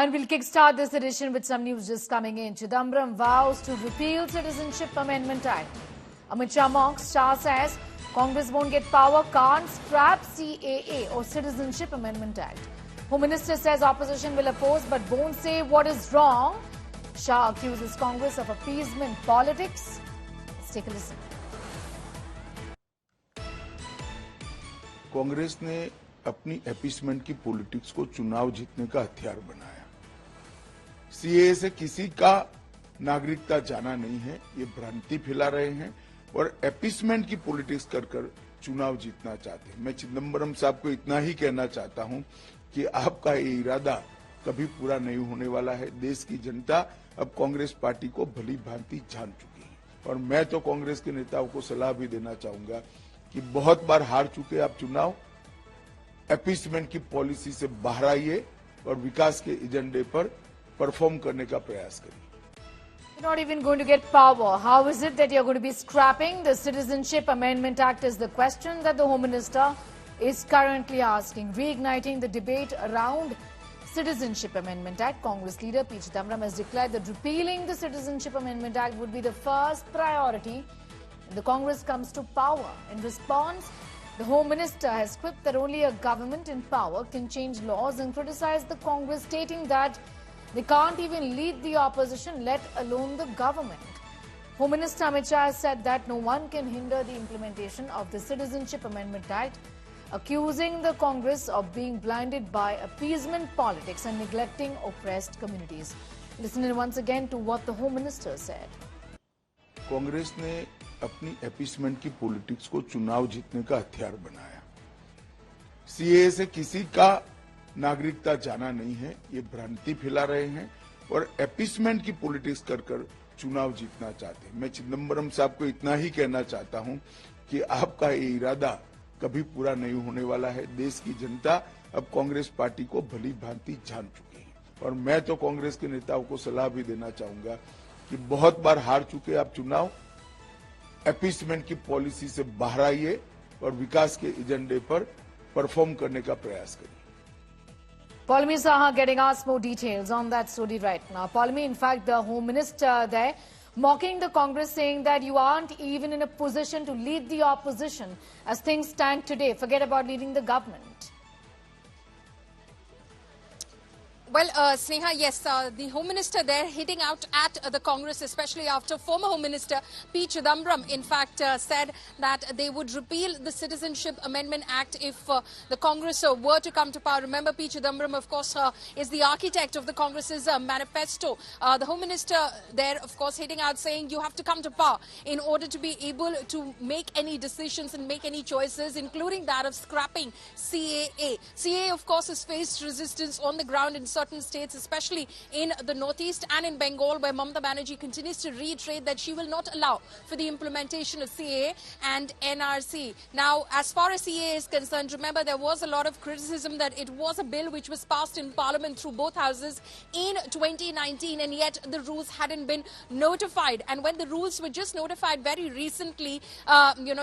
And we'll kickstart this edition with some news just coming in. Chidambaram vows to repeal Citizenship Amendment Act. Amit Shah mocks. Shah says Congress won't get power, can't scrap CAA or Citizenship Amendment Act. Home Minister says opposition will oppose but won't say what is wrong. Shah accuses Congress of appeasement politics. Let's take a listen. Congress ने अपनी appeasement की politics को चुनाव जीतने का हथियार बनाया। CAA से किसी का नागरिकता जाना नहीं है, ये भ्रांति फैला रहे हैं और अपीसमेंट की पॉलिटिक्स कर चुनाव जीतना चाहते हैं। मैं चिदंबरम साहब को इतना ही कहना चाहता हूं कि आपका ये इरादा कभी पूरा नहीं होने वाला है। देश की जनता अब कांग्रेस पार्टी को भली भांति जान चुकी है और मैं तो कांग्रेस के नेताओं को सलाह भी देना चाहूंगा कि बहुत बार हार चुके आप चुनाव, अपीसमेंट की पॉलिसी से बाहर आइए और विकास के एजेंडे पर परफॉर्म करने का प्रयास करिए। You're not even going to get power. How is it that you're going to be scrapping the Citizenship Amendment Act is the question that the Home Minister is currently asking. Reigniting the debate around Citizenship Amendment Act, Congress leader P. Chidambaram has declared that repealing the Citizenship Amendment Act would be the first priority when the Congress comes to power. In response, the Home Minister has quipped that only a government in power can change laws and criticized the Congress, stating that they can't even lead the opposition, let alone the government. Home Minister Amit Shah has said that no one can hinder the implementation of the Citizenship Amendment Act, accusing the Congress of being blinded by appeasement politics and neglecting oppressed communities. Listen in once again to what the Home Minister said. Congress ने अपनी appeasement की politics को चुनाव जीतने का हथियार बनाया। CAA से किसी का नागरिकता जाना नहीं है, ये भ्रांति फैला रहे हैं और अपीसमेंट की पॉलिटिक्स कर चुनाव जीतना चाहते हैं। मैं चिदंबरम साहब को इतना ही कहना चाहता हूं कि आपका ये इरादा कभी पूरा नहीं होने वाला है। देश की जनता अब कांग्रेस पार्टी को भली भांति जान चुकी है और मैं तो कांग्रेस के नेताओं को सलाह भी देना चाहूंगा कि बहुत बार हार चुके आप चुनाव, अपीसमेंट की पॉलिसी से बाहर आइए और विकास के एजेंडे पर परफॉर्म करने का प्रयास करिए। Paulami Saha getting asked more details on that story right now. Paulami, in fact, the Home Minister there mocking the Congress, saying that you aren't even in a position to lead the opposition as things stand today. Forget about leading the government. Well, Sneha, yes, the Home Minister there hitting out at the Congress, especially after former Home Minister P. Chidambaram, in fact, said that they would repeal the Citizenship Amendment Act if the Congress were to come to power. Remember, P. Chidambaram, of course, is the architect of the Congress's manifesto. The Home Minister there, of course, hitting out, saying you have to come to power in order to be able to make any decisions and make any choices, including that of scrapping CAA. CAA, of course, has faced resistance on the ground in certain states, especially in the northeast and in Bengal, where Mamata Banerjee continues to reiterate that she will not allow for the implementation of CAA and NRC. Now, as far as CAA is concerned, remember there was a lot of criticism that it was a bill which was passed in Parliament through both houses in 2019, and yet the rules hadn't been notified. And when the rules were just notified very recently,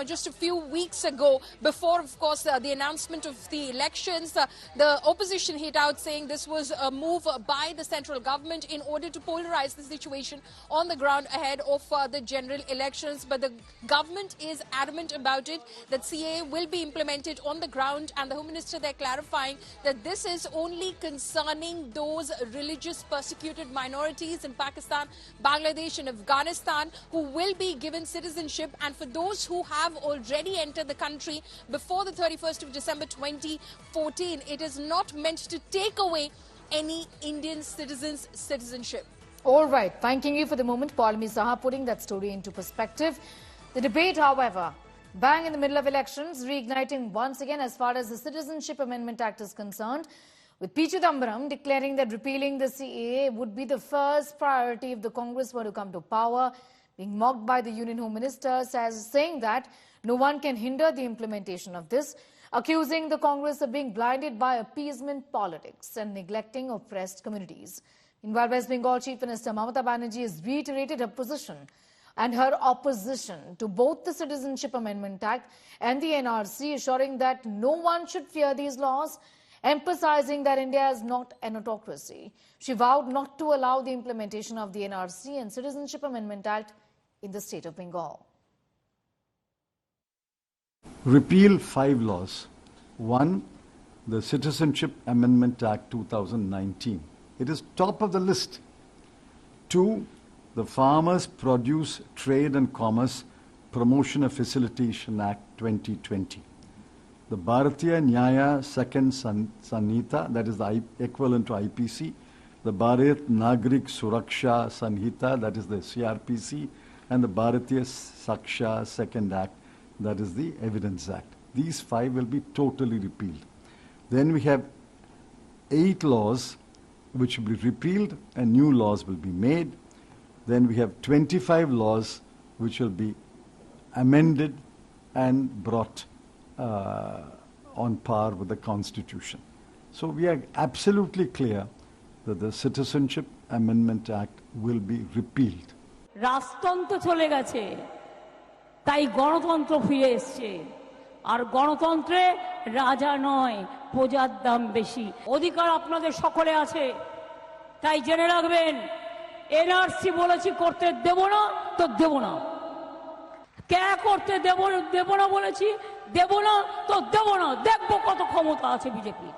just a few weeks ago, before, of course, the announcement of the elections, the opposition hit out saying this was a move by the central government in order to polarize the situation on the ground ahead of the general elections. But the government is adamant about it, that CAA will be implemented on the ground, and the Home Minister there clarifying that this is only concerning those religious persecuted minorities in Pakistan, Bangladesh and Afghanistan who will be given citizenship, and for those who have already entered the country before the 31st of December 2014, it is not meant to take away any Indian citizen's citizenship. All right. Thanking you for the moment, Paulami Saha, putting that story into perspective. The debate, however, bang in the middle of elections, reigniting once again as far as the Citizenship Amendment Act is concerned, with P. Chidambaram declaring that repealing the CAA would be the first priority if the Congress were to come to power, being mocked by the Union Home Minister, saying that no one can hinder the implementation of this, accusing the Congress of being blinded by appeasement politics and neglecting oppressed communities. Meanwhile, West Bengal Chief Minister Mamata Banerjee has reiterated her position and her opposition to both the Citizenship Amendment Act and the NRC, assuring that no one should fear these laws emphasizing that India is not an autocracy. She vowed not to allow the implementation of the NRC and Citizenship Amendment Act in the state of Bengal. Repeal 5 laws. 1, the Citizenship Amendment Act 2019. It is top of the list. 2, the Farmers Produce Trade and Commerce Promotion and Facilitation Act 2020. The Bharatiya Nyaya Second Sanhita, that is the equivalent to IPC, the Bharat Nagrik Suraksha Sanhita, that is the CRPC, and the Bharatiya Saksha Second Act, that is the Evidence Act. These 5 will be totally repealed. Then we have 8 laws which will be repealed and new laws will be made. Then we have 25 laws which will be amended and brought on par with the Constitution. So we are absolutely clear that the Citizenship Amendment Act will be repealed. রাজতন্ত্র চলে গেছে, তাই গণতন্ত্র ফিরে এসছে। আর গণতন্ত্রে রাজা নয়, প্রজার দাম বেশি। অধিকার আপনাদের সকলে আছে, তাই জেনে রাখবেন, এনআরসি বলেছি করতে দেব না তো দেব না। কে করতে দেব না বলেছি, দেব না তো দেব না। দেখবো কত ক্ষমতা আছে বিজেপি।